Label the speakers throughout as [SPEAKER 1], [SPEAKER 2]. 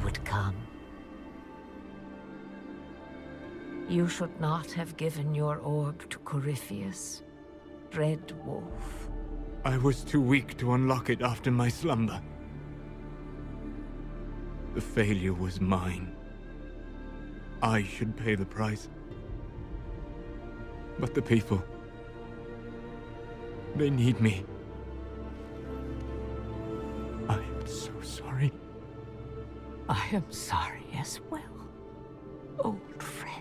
[SPEAKER 1] would come. You should not have given your orb to Corypheus, Red Wolf.
[SPEAKER 2] I was too weak to unlock it after my slumber. The failure was mine. I should pay the price. But the people... they need me. I am so sorry.
[SPEAKER 1] I am sorry as well, old friend.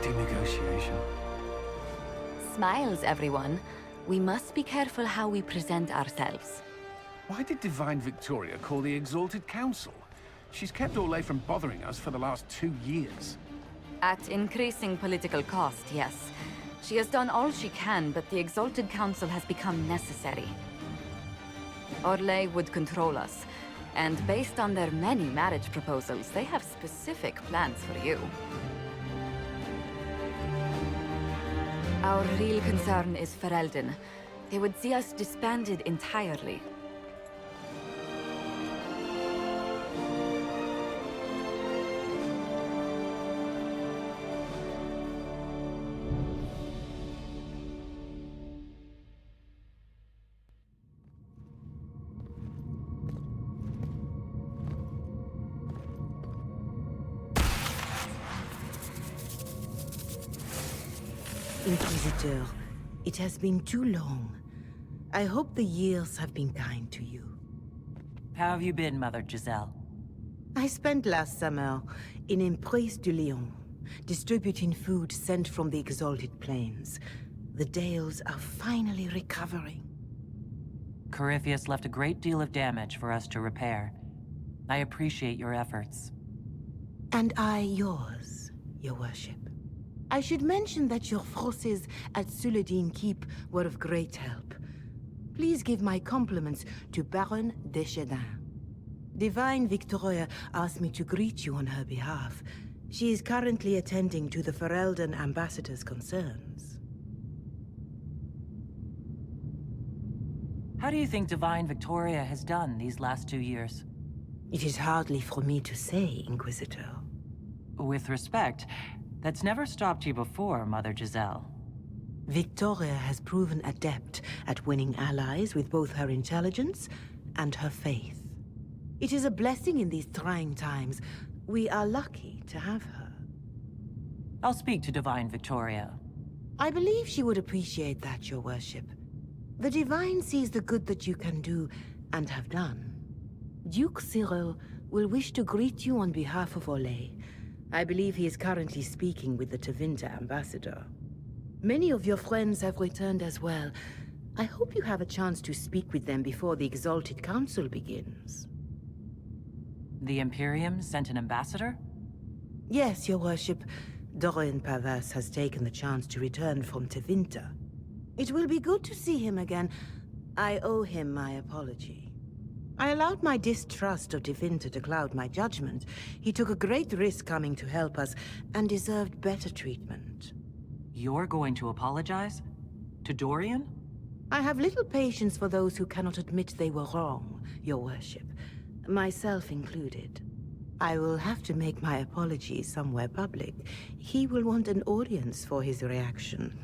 [SPEAKER 3] Negotiation.
[SPEAKER 4] Smiles, everyone. We must be careful how we present ourselves.
[SPEAKER 3] Why did Divine Victoria call the Exalted Council? She's kept Orlais from bothering us for the last 2 years.
[SPEAKER 4] At increasing political cost, yes. She has done all she can, but the Exalted Council has become necessary. Orlais would control us, and based on their many marriage proposals, they have specific plans for you. Our real concern is Ferelden. They would see us disbanded entirely.
[SPEAKER 5] Inquisitor, it has been too long. I hope the years have been kind to you.
[SPEAKER 6] How have you been, Mother Giselle?
[SPEAKER 5] I spent last summer in Emprise de Lyon, distributing food sent from the Exalted Plains. The Dales are finally recovering.
[SPEAKER 6] Corypheus left a great deal of damage for us to repair. I appreciate your efforts.
[SPEAKER 5] And I yours, Your Worship. I should mention that your forces at Suladin Keep were of great help. Please give my compliments to Baron Deschedin. Divine Victoria asked me to greet you on her behalf. She is currently attending to the Ferelden ambassador's concerns.
[SPEAKER 6] How do you think Divine Victoria has done these last 2 years?
[SPEAKER 5] It is hardly for me to say, Inquisitor.
[SPEAKER 6] With respect, that's never stopped you before, Mother Giselle.
[SPEAKER 5] Victoria has proven adept at winning allies with both her intelligence and her faith. It is a blessing in these trying times. We are lucky to have her.
[SPEAKER 6] I'll speak to Divine Victoria.
[SPEAKER 5] I believe she would appreciate that, Your Worship. The Divine sees the good that you can do and have done. Duke Cyril will wish to greet you on behalf of Orlais. I believe he is currently speaking with the Tevinter ambassador. Many of your friends have returned as well. I hope you have a chance to speak with them before the Exalted Council begins.
[SPEAKER 6] The Imperium sent an ambassador?
[SPEAKER 5] Yes, Your Worship. Dorian Pavas has taken the chance to return from Tevinter. It will be good to see him again. I owe him my apology. I allowed my distrust of Tevinter to cloud my judgment. He took a great risk coming to help us, and deserved better treatment.
[SPEAKER 6] You're going to apologize? To Dorian?
[SPEAKER 5] I have little patience for those who cannot admit they were wrong, Your Worship. Myself included. I will have to make my apologies somewhere public. He will want an audience for his reaction.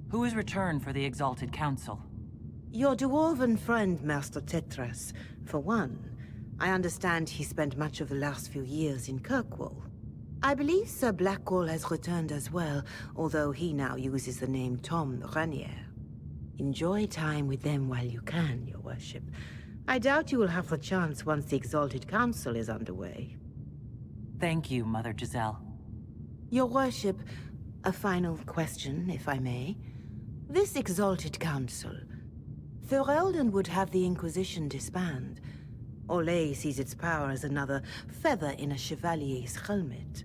[SPEAKER 6] Who has returned for the Exalted Council?
[SPEAKER 5] Your dwarven friend, Master Tetras, for one. I understand he spent much of the last few years in Kirkwall. I believe Sir Blackwall has returned as well, although he now uses the name Tom Ranier. Enjoy time with them while you can, Your Worship. I doubt you will have the chance once the Exalted Council is underway.
[SPEAKER 6] Thank you, Mother Giselle.
[SPEAKER 5] Your worship, a final question, if I may. This Exalted Council, Ferelden would have the Inquisition disband. Olay sees its power as another feather in a chevalier's helmet.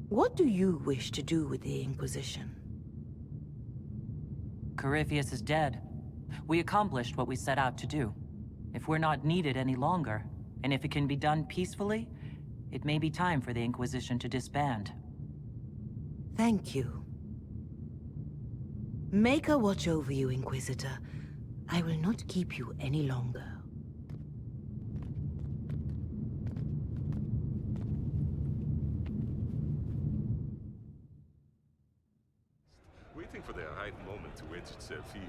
[SPEAKER 5] What do you wish to do with the Inquisition?
[SPEAKER 6] Corypheus is dead. We accomplished what we set out to do. If we're not needed any longer, and if it can be done peacefully, it may be time for the Inquisition to disband.
[SPEAKER 5] Thank you. Maker watch over you, Inquisitor. I will not keep you any longer.
[SPEAKER 7] Waiting for the right moment to wedge itself in.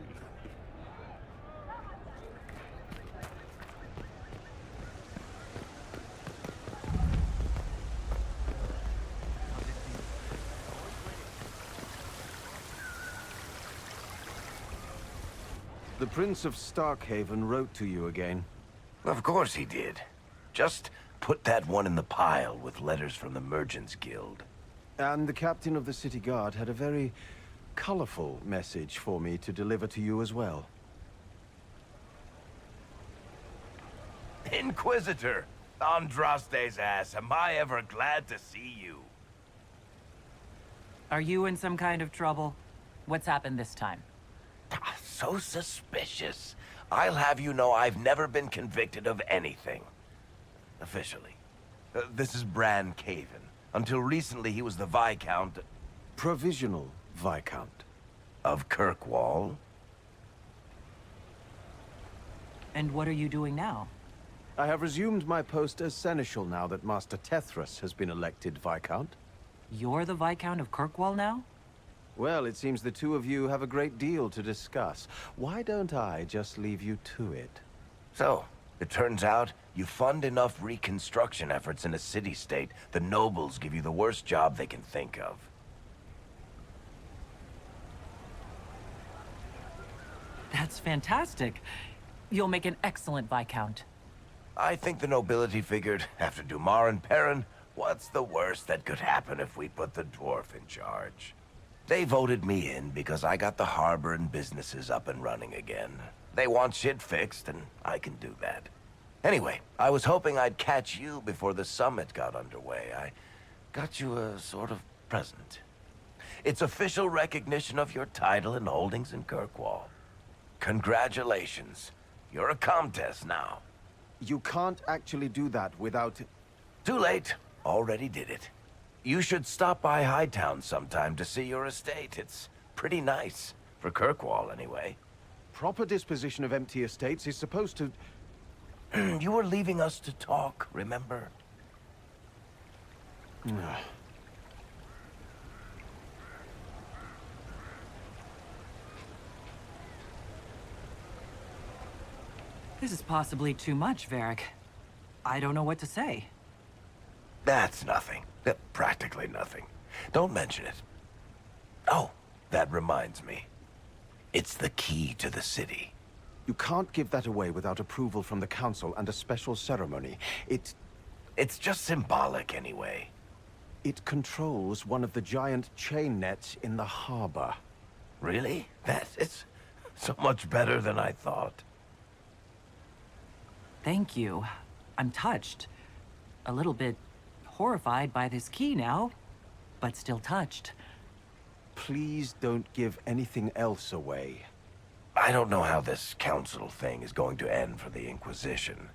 [SPEAKER 8] The Prince of Starkhaven wrote to you again.
[SPEAKER 9] Of course he did. Just put that one in the pile with letters from the Merchants Guild.
[SPEAKER 8] And the captain of the city guard had a very colorful message for me to deliver to you as well.
[SPEAKER 9] Inquisitor! Andraste's ass, am I ever glad to see you.
[SPEAKER 6] Are you in some kind of trouble? What's happened this time?
[SPEAKER 9] So suspicious. I'll have you know I've never been convicted of anything. Officially. This is Bran Caven. Until recently, he was the Viscount...
[SPEAKER 8] Provisional Viscount.
[SPEAKER 9] Of Kirkwall.
[SPEAKER 6] And what are you doing now?
[SPEAKER 8] I have resumed my post as Seneschal now that Master Tethras has been elected Viscount.
[SPEAKER 6] You're the Viscount of Kirkwall now?
[SPEAKER 8] Well, it seems the two of you have a great deal to discuss. Why don't I just leave you to it?
[SPEAKER 9] So, it turns out you fund enough reconstruction efforts in a city-state, the nobles give you the worst job they can think of.
[SPEAKER 6] That's fantastic. You'll make an excellent Viscount.
[SPEAKER 9] I think the nobility figured, after Dumar and Perrin, what's the worst that could happen if we put the dwarf in charge? They voted me in because I got the harbor and businesses up and running again. They want shit fixed, and I can do that. Anyway, I was hoping I'd catch you before the summit got underway. I got you a sort of present. It's official recognition of your title and holdings in Kirkwall. Congratulations. You're a Comtesse now.
[SPEAKER 8] You can't actually do that without...
[SPEAKER 9] Too late. Already did it. You should stop by Hightown sometime to see your estate. It's pretty nice. For Kirkwall, anyway.
[SPEAKER 8] Proper disposition of empty estates is supposed to...
[SPEAKER 9] You were leaving us to talk, remember?
[SPEAKER 6] This is possibly too much, Varric. I don't know what to say.
[SPEAKER 9] That's nothing. Practically nothing. Don't mention it. Oh, that reminds me. It's the key to the city.
[SPEAKER 8] You can't give that away without approval from the council and a special ceremony.
[SPEAKER 9] It's just symbolic anyway.
[SPEAKER 8] It controls one of the giant chain nets in the harbor.
[SPEAKER 9] Really? That is so much better than I thought.
[SPEAKER 6] Thank you. I'm touched. A little bit horrified by this key now, but still touched.
[SPEAKER 8] Please don't give anything else away.
[SPEAKER 9] I don't know how this council thing is going to end for the Inquisition.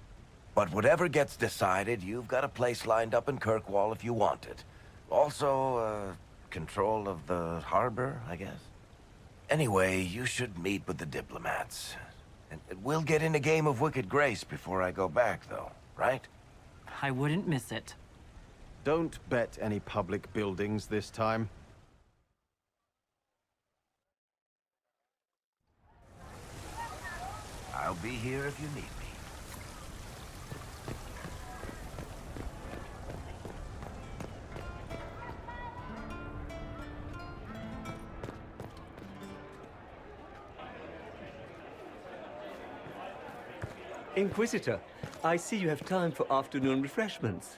[SPEAKER 9] But whatever gets decided, you've got a place lined up in Kirkwall if you want it. Also, control of the harbor, I guess. Anyway, you should meet with the diplomats. And we'll get in a game of Wicked Grace before I go back, though, right?
[SPEAKER 6] I wouldn't miss it.
[SPEAKER 8] Don't bet any public buildings this time.
[SPEAKER 9] I'll be here if you need me.
[SPEAKER 10] Inquisitor, I see you have time for afternoon refreshments.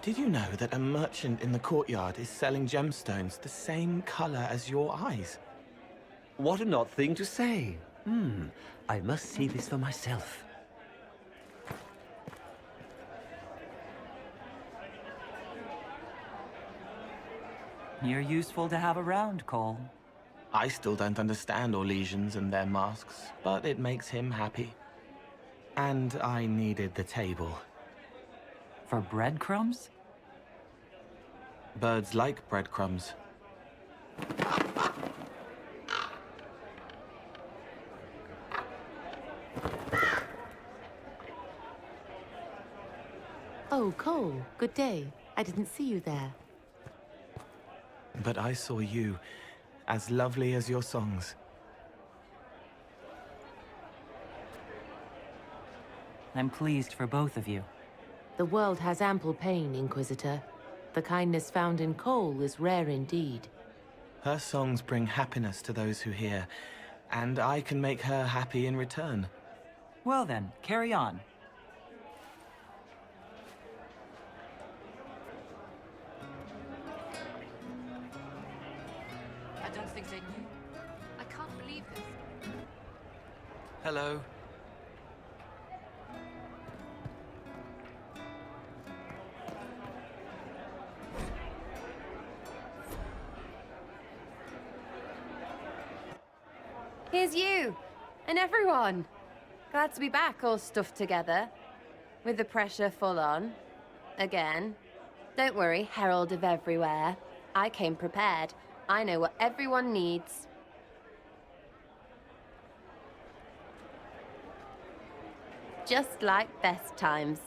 [SPEAKER 11] Did you know that a merchant in the courtyard is selling gemstones the same color as your eyes?
[SPEAKER 10] What an odd thing to say. I must see this for myself.
[SPEAKER 6] You're useful to have around, Cole.
[SPEAKER 11] I still don't understand Orlesians and their masks, but it makes him happy. And I needed the table.
[SPEAKER 6] For breadcrumbs?
[SPEAKER 11] Birds like breadcrumbs.
[SPEAKER 5] Oh, Cole, good day. I didn't see you there.
[SPEAKER 11] But I saw you, as lovely as your songs.
[SPEAKER 6] I'm pleased for both of you.
[SPEAKER 5] The world has ample pain, Inquisitor. The kindness found in Cole is rare indeed.
[SPEAKER 11] Her songs bring happiness to those who hear, and I can make her happy in return.
[SPEAKER 6] Well then, carry on.
[SPEAKER 1] I don't think they knew. I can't believe this.
[SPEAKER 11] Hello.
[SPEAKER 12] Here's you! And everyone! Glad to be back, all stuffed together. With the pressure full on. Again. Don't worry, Herald of Everywhere. I came prepared. I know what everyone needs. Just like best times.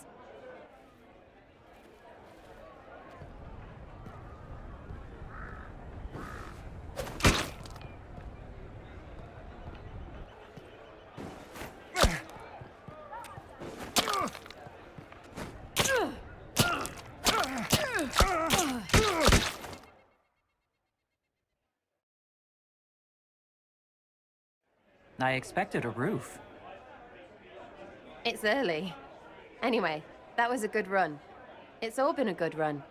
[SPEAKER 6] I expected a roof.
[SPEAKER 12] It's early. Anyway, that was a good run. It's all been a good run.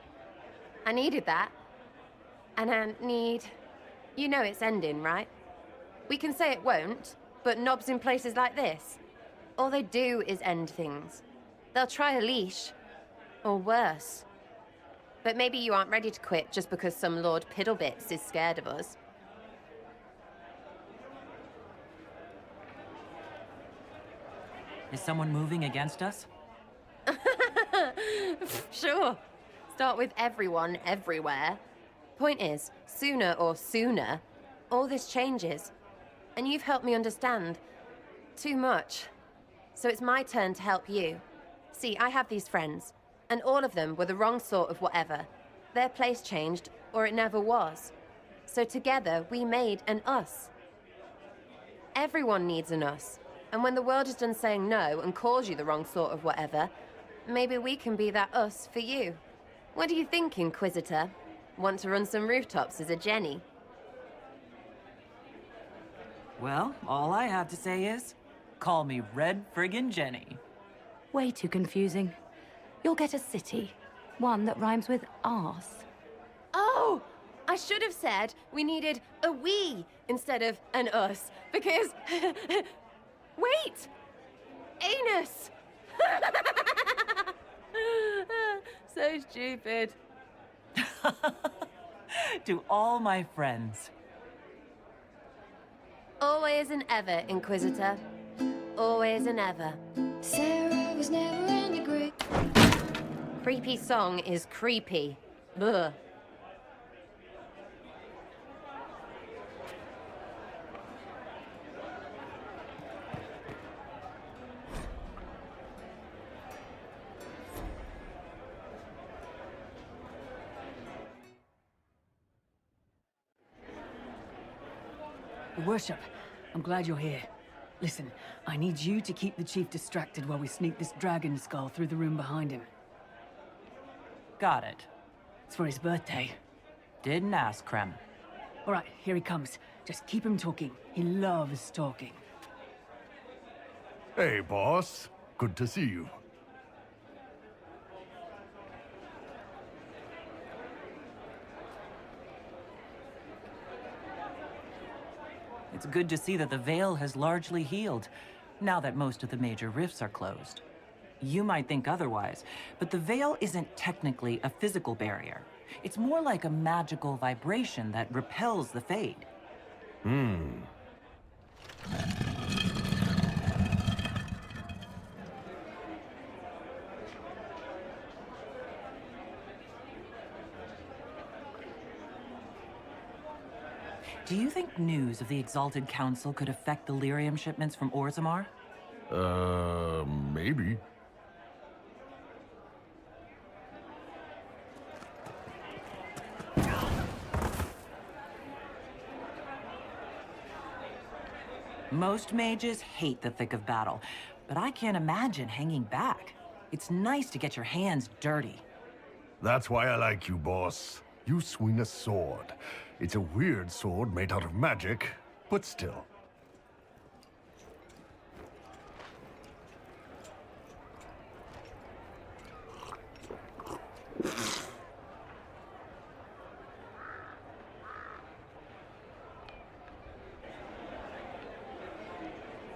[SPEAKER 12] I needed that. And I need... You know it's ending, right? We can say it won't, but knobs in places like this, all they do is end things. They'll try a leash. Or worse. But maybe you aren't ready to quit just because some Lord Piddlebits is scared of us.
[SPEAKER 6] Is someone moving against us?
[SPEAKER 12] Sure. Start with everyone, everywhere. Point is, sooner, all this changes. And you've helped me understand. Too much. So it's my turn to help you. See, I have these friends, and all of them were the wrong sort of whatever. Their place changed, or it never was. So together, we made an us. Everyone needs an us. And when the world is done saying no and calls you the wrong sort of whatever, maybe we can be that us for you. What do you think, Inquisitor? Want to run some rooftops as a Jenny?
[SPEAKER 6] Well, all I have to say is, call me Red Friggin' Jenny.
[SPEAKER 4] Way too confusing. You'll get a city. One that rhymes with arse.
[SPEAKER 12] Oh! I should have said we needed a we instead of an us, because... Wait! Anus! So stupid.
[SPEAKER 6] To all my friends.
[SPEAKER 12] Always and ever, Inquisitor. Always and ever.
[SPEAKER 13] Sarah was never in the group.
[SPEAKER 12] Creepy song is creepy. Ugh.
[SPEAKER 14] Your Worship, I'm glad you're here. Listen, I need you to keep the Chief distracted while we sneak this dragon skull through the room behind him.
[SPEAKER 6] Got it.
[SPEAKER 14] It's for his birthday.
[SPEAKER 6] Didn't ask, Krem.
[SPEAKER 14] All right, here he comes. Just keep him talking. He loves talking.
[SPEAKER 15] Hey, boss. Good to see you.
[SPEAKER 6] It's good to see that the Veil has largely healed, now that most of the major rifts are closed. You might think otherwise, but the Veil isn't technically a physical barrier. It's more like a magical vibration that repels the Fade. Do you think news of the Exalted Council could affect the lyrium shipments from Orzammar?
[SPEAKER 15] Maybe.
[SPEAKER 6] Most mages hate the thick of battle, but I can't imagine hanging back. It's nice to get your hands dirty.
[SPEAKER 15] That's why I like you, boss. You swing a sword. It's a weird sword made out of magic, but still.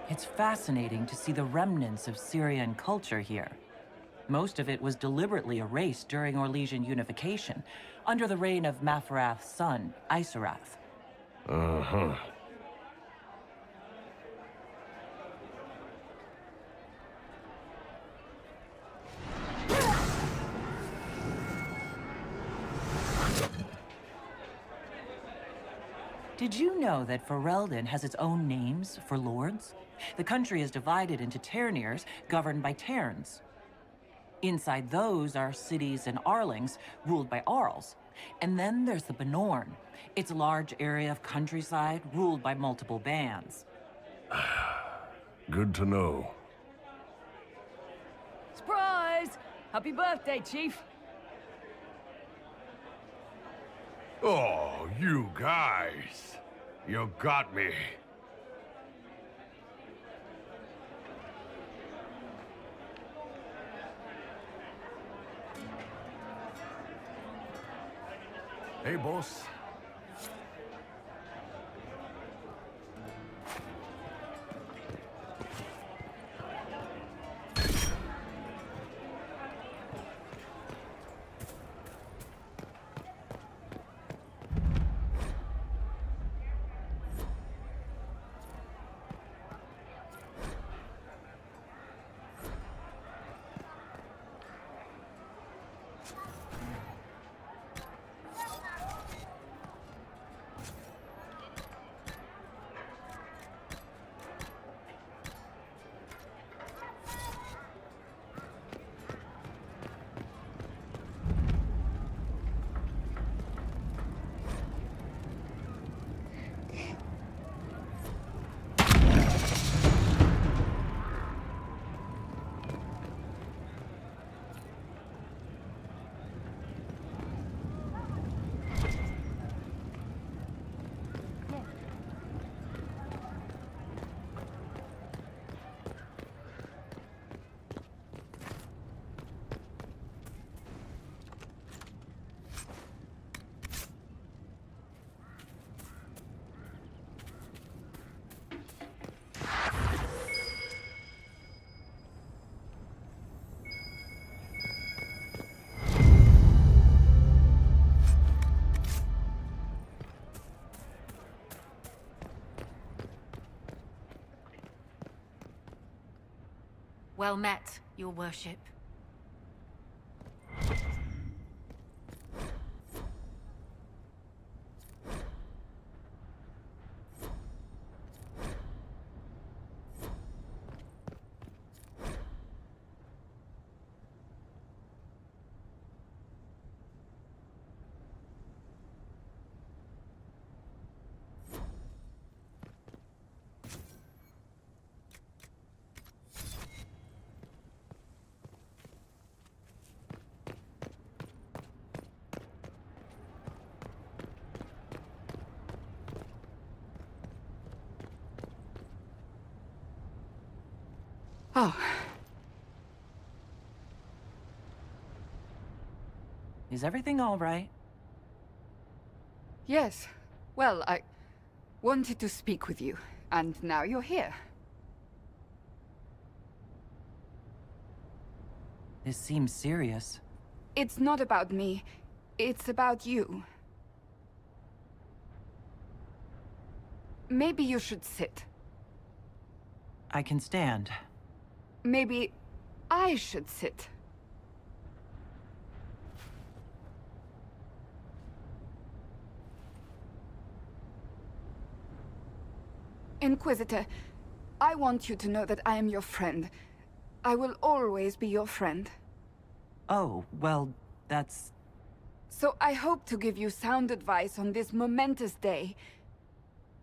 [SPEAKER 6] It's fascinating to see the remnants of Syrian culture here. Most of it was deliberately erased during Orlesian unification, under the reign of Mafarath's son, Isarath.
[SPEAKER 15] Uh-huh.
[SPEAKER 6] Did you know that Ferelden has its own names for lords? The country is divided into Ternirs, governed by Terns. Inside those are cities and Arlings, ruled by Arls. And then there's the Benorn. It's a large area of countryside, ruled by multiple bands.
[SPEAKER 15] Good to know.
[SPEAKER 14] Surprise! Happy birthday, Chief!
[SPEAKER 15] Oh, you guys. You got me. Hey, boss.
[SPEAKER 1] Well met, your worship.
[SPEAKER 14] Oh.
[SPEAKER 6] Is everything all right?
[SPEAKER 16] Yes. Well, I wanted to speak with you, and now you're here.
[SPEAKER 6] This seems serious.
[SPEAKER 16] It's not about me. It's about you. Maybe you should sit.
[SPEAKER 6] I can stand.
[SPEAKER 16] Maybe I should sit. Inquisitor, I want you to know that I am your friend. I will always be your friend.
[SPEAKER 6] Oh, well, that's...
[SPEAKER 16] So I hope to give you sound advice on this momentous day.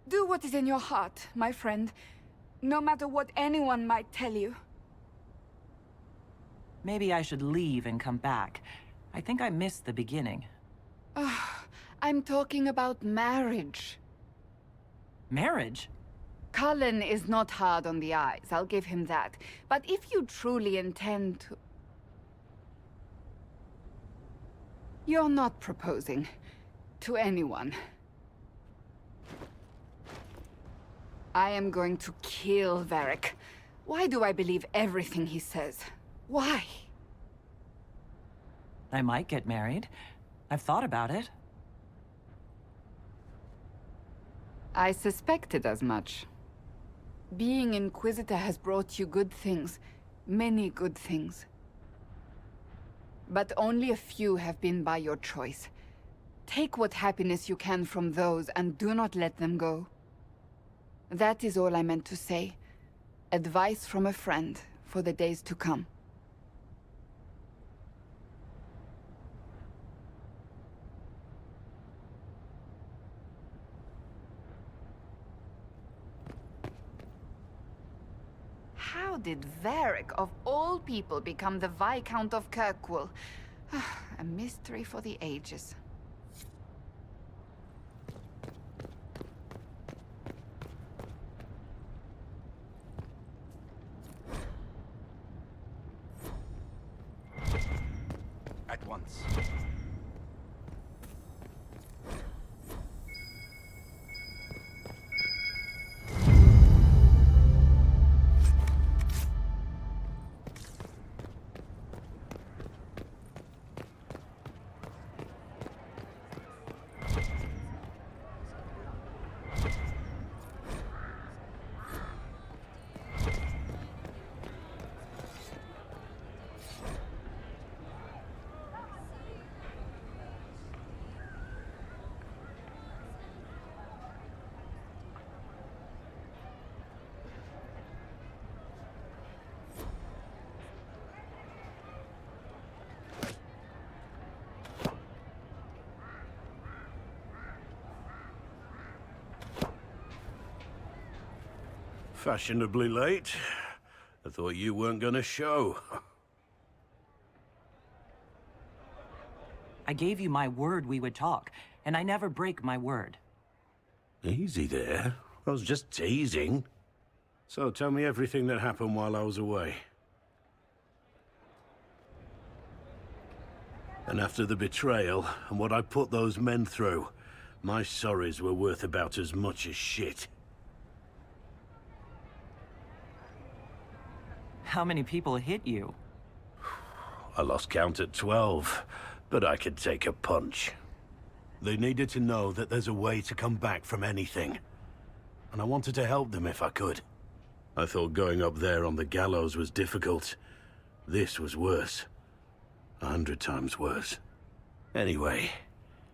[SPEAKER 16] Do what is in your heart, my friend, no matter what anyone might tell you.
[SPEAKER 6] Maybe I should leave and come back. I think I missed the beginning.
[SPEAKER 16] I'm talking about marriage.
[SPEAKER 6] Marriage?
[SPEAKER 16] Cullen is not hard on the eyes, I'll give him that. But if you truly intend to... You're not proposing to anyone. I am going to kill Varric. Why do I believe everything he says? Why?
[SPEAKER 6] I might get married. I've thought about it.
[SPEAKER 16] I suspected as much. Being Inquisitor has brought you good things. Many good things. But only a few have been by your choice. Take what happiness you can from those and do not let them go. That is all I meant to say. Advice from a friend for the days to come. How did Varric, of all people, become the Viscount of Kirkwall? A mystery for the ages.
[SPEAKER 3] At once.
[SPEAKER 17] Fashionably late. I thought you weren't gonna show.
[SPEAKER 6] I gave you my word we would talk, and I never break my word.
[SPEAKER 17] Easy there. I was just teasing. So tell me everything that happened while I was away. And after the betrayal, and what I put those men through, my sorries were worth about as much as shit.
[SPEAKER 6] How many people hit you?
[SPEAKER 17] I lost count at 12, but I could take a punch. They needed to know that there's a way to come back from anything. And I wanted to help them if I could. I thought going up there on the gallows was difficult. This was worse. 100 times worse. Anyway,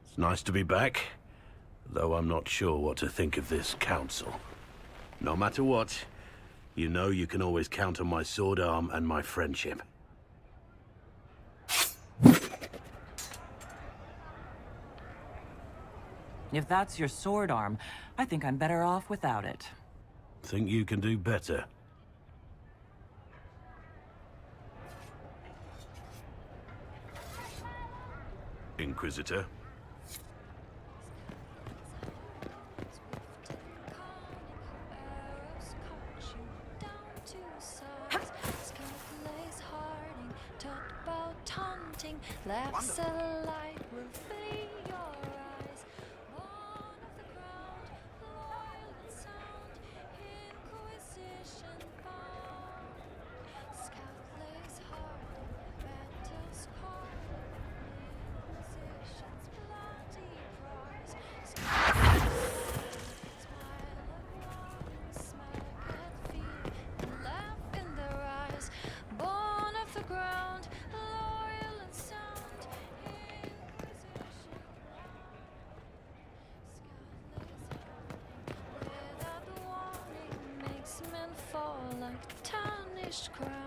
[SPEAKER 17] it's nice to be back, though I'm not sure what to think of this council. No matter what, you know you can always count on my sword arm and my friendship.
[SPEAKER 6] If that's your sword arm, I think I'm better off without it.
[SPEAKER 17] Think you can do better? Inquisitor?
[SPEAKER 13] Laughs a light will flee your eyes. Born of the ground, loyal and sound. Inquisition bound. Scout lays hard, battles hard. Inquisition's bloody prize. Smile of warriors, smack and feel, and laugh in their eyes. Born of the ground, loyal and sound. Inquisition without warning makes men fall like tarnished crowns.